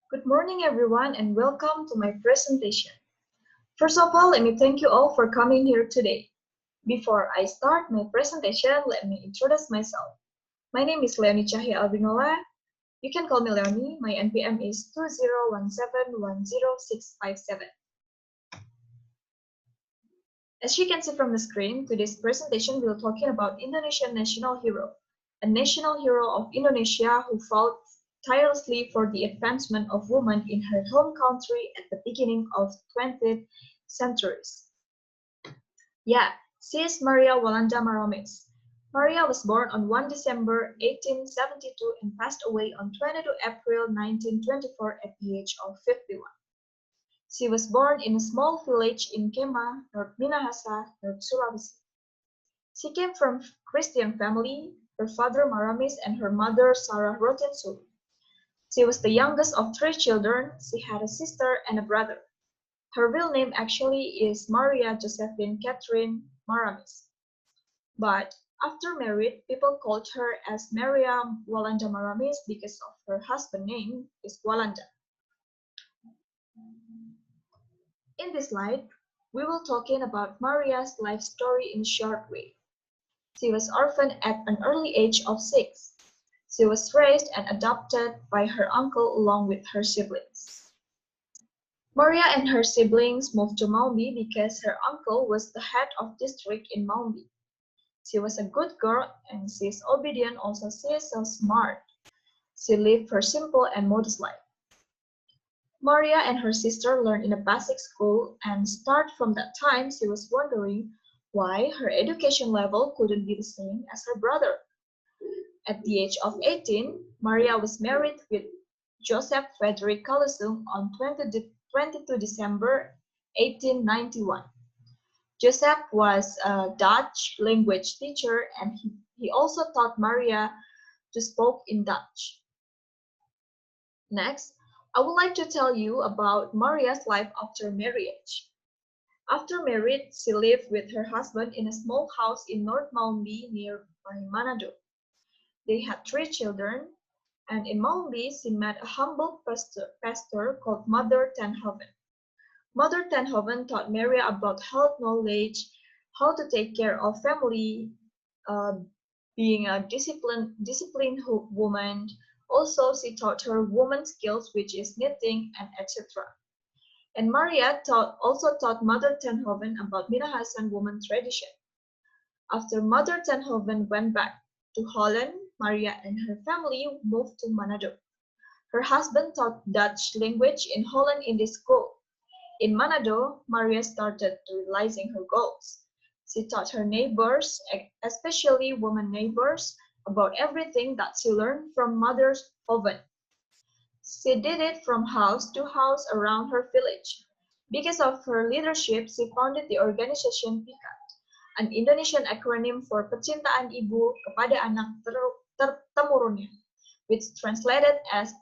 Good morning, everyone, and welcome to my presentation. First of all, let me thank you all for coming here today. Before I start my presentation, let me introduce myself. My name is Leoni Cahya Elrinolla. You can call me Leoni. My NPM is 2017100657. As you can see from the screen, today's presentation will talking about Indonesian national hero, a national hero of Indonesia who fought tirelessly for the advancement of women in her home country at the beginning of 20th centuries. Yeah, she is Maria Walanda Maramis. Maria was born on 1 December 1872 and passed away on 22 April 1924 at the age of 51. She was born in a small village in Kema, North Minahasa, North Sulawesi. She came from a Christian family, her father Maramis and her mother Sarah Rotensul. She was the youngest of 3 children. She had a sister and a brother. Her real name actually is Maria Josephine Catherine Maramis. But after married, people called her as Maria Walanda Maramis because of her husband's name is Walanda. In this slide, we will talking about Maria's life story in a short way. She was orphaned at an early age of 6. She was raised and adopted by her uncle along with her siblings. Maria and her siblings moved to Maumbi because her uncle was the head of district in Maumbi. She was a good girl and she is obedient, also she is so smart. She lived her simple and modest life. Maria and her sister learned in a basic school and start from that time she was wondering why her education level couldn't be the same as her brother. At the age of 18, Maria was married with Joseph Frederick Kalusum on 22 December 1891. Joseph was a Dutch language teacher and he also taught Maria to speak in Dutch. Next, I would like to tell you about Maria's life after marriage. After marriage, she lived with her husband in a small house in North Maumbi nearby Manado. They had 3 children, and in Maumbi she met a humble pastor called Mother Tenhoven. Mother Tenhoven taught Maria about health knowledge, how to take care of family, being a disciplined woman. Also, she taught her woman skills, which is knitting and etc. And Maria also taught Mother Tenhoven about Minahasan woman tradition. After Mother Tenhoven went back to Holland, Maria and her family moved to Manado. Her husband taught Dutch language in Holland in this school. In Manado, Maria started realizing her goals. She taught her neighbors, especially women neighbors, about everything that she learned from Mother Hoven. She did it from house to house around her village. Because of her leadership, she founded the organization PIKAT, an Indonesian acronym for Percintaan Ibu kepada Anak Temurunnya, which translated as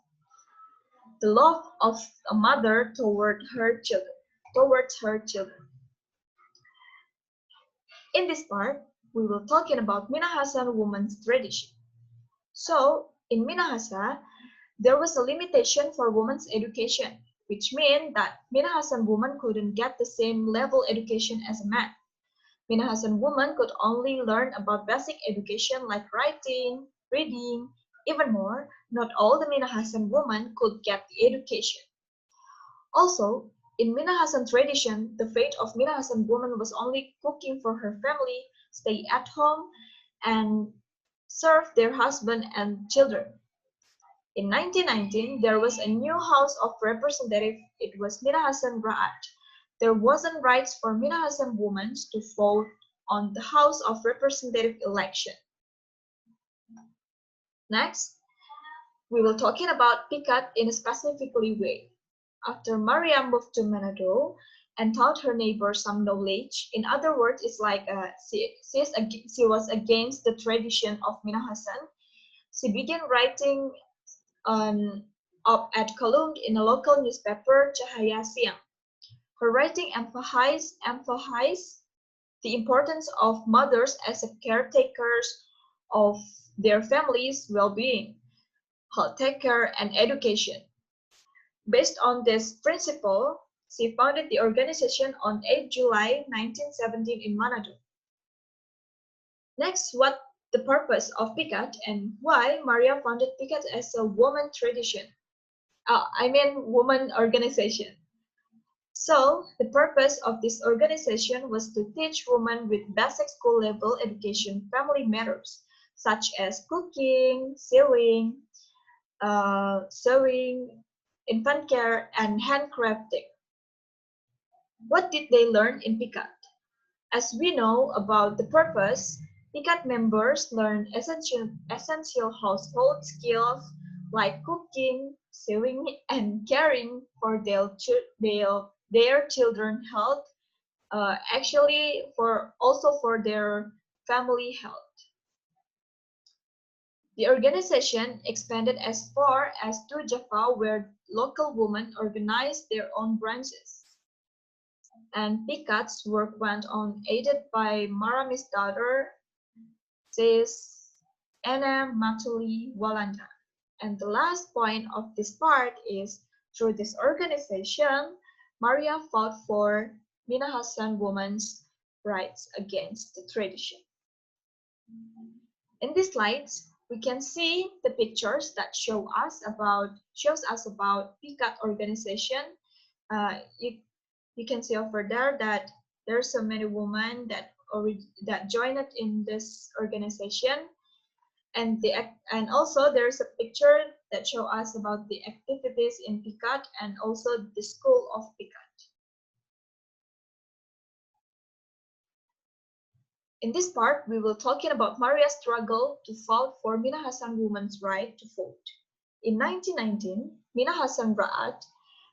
the love of a mother towards her children. In this part, we will talking about Minahasan women's tradition. So, in Minahasa, there was a limitation for women's education, which meant that Minahasan women couldn't get the same level education as a man. Minahasan women could only learn about basic education like writing, reading. Even more, not all the Minahasan women could get the education. Also, in Minahasan tradition, the fate of Minahasan woman was only cooking for her family, stay at home, and serve their husband and children. In 1919, there was a new House of Representatives. It was Minahasan Raat. There wasn't rights for Minahasan women to vote on the House of Representative election. Next, we will talking about PIKAT in a specifically way. After Maria moved to Manado and taught her neighbors some knowledge, in other words, it's like she was against the tradition of Minahasan. She began writing at column in a local newspaper, Cahya. Her writing emphasized the importance of mothers as caretakers of their family's well-being, health care, and education. Based on this principle, she founded the organization on 8 July 1917 in Manado. Next, what the purpose of Picat and why Maria founded Picat as a woman tradition. Woman organization. So, the purpose of this organization was to teach women with basic school level education family matters, such as cooking, sewing, infant care, and handcrafting. What did they learn in PICAT? As we know about the purpose, PICAT members learn essential household skills like cooking, sewing, and caring for their children's health, actually also for their family health. The organization expanded as far as to Java, where local women organized their own branches. And Picat's work went on aided by Maramis' daughter, says Anna Maria Walanda. And the last point of this part is, through this organization, Maria fought for Minahasan women's rights against the tradition. In these slides, we can see the pictures that shows us about PICAT organization. You can see over there that there are so many women that joined in this organization, and also there's a picture that shows us about the activities in PICAT and also the school of PICAT. In this part, we will talking about Maria's struggle to fight for Minahasan women's right to vote. In 1919, Minahasan Raat,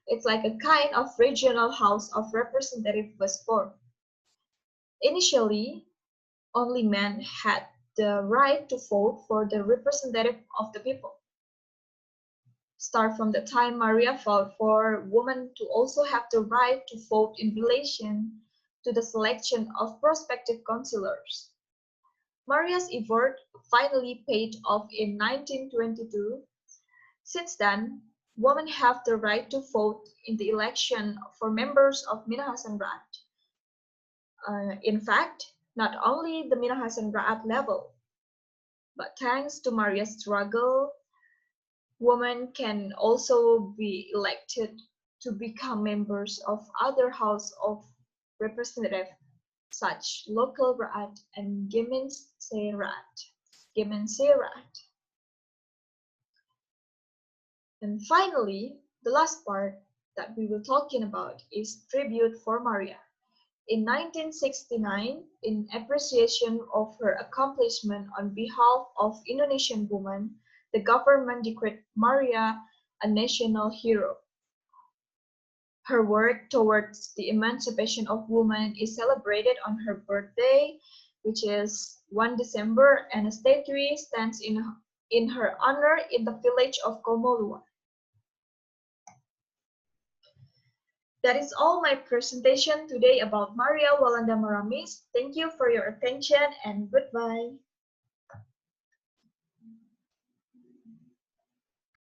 it's like a kind of regional house of representative was formed. Initially, only men had the right to vote for the representative of the people. Start from the time Maria fought for women to also have the right to vote in relation to the selection of prospective councillors. Maria's effort finally paid off in 1922. Since then, women have the right to vote in the election for members of Minahasan Raat. In fact, not only the Minahasan Raat level, but thanks to Maria's struggle, women can also be elected to become members of other House of Representatives, such local Raat and Gemense Raat. And finally, the last part that we will talking about is tribute for Maria. In 1969, in appreciation of her accomplishment on behalf of Indonesian women, the government declared Maria a national hero. Her work towards the emancipation of women is celebrated on her birthday, which is 1 December, and a statue stands in her honor in the village of Komolua. That is all my presentation today about Maria Walanda Maramis. Thank you for your attention and goodbye.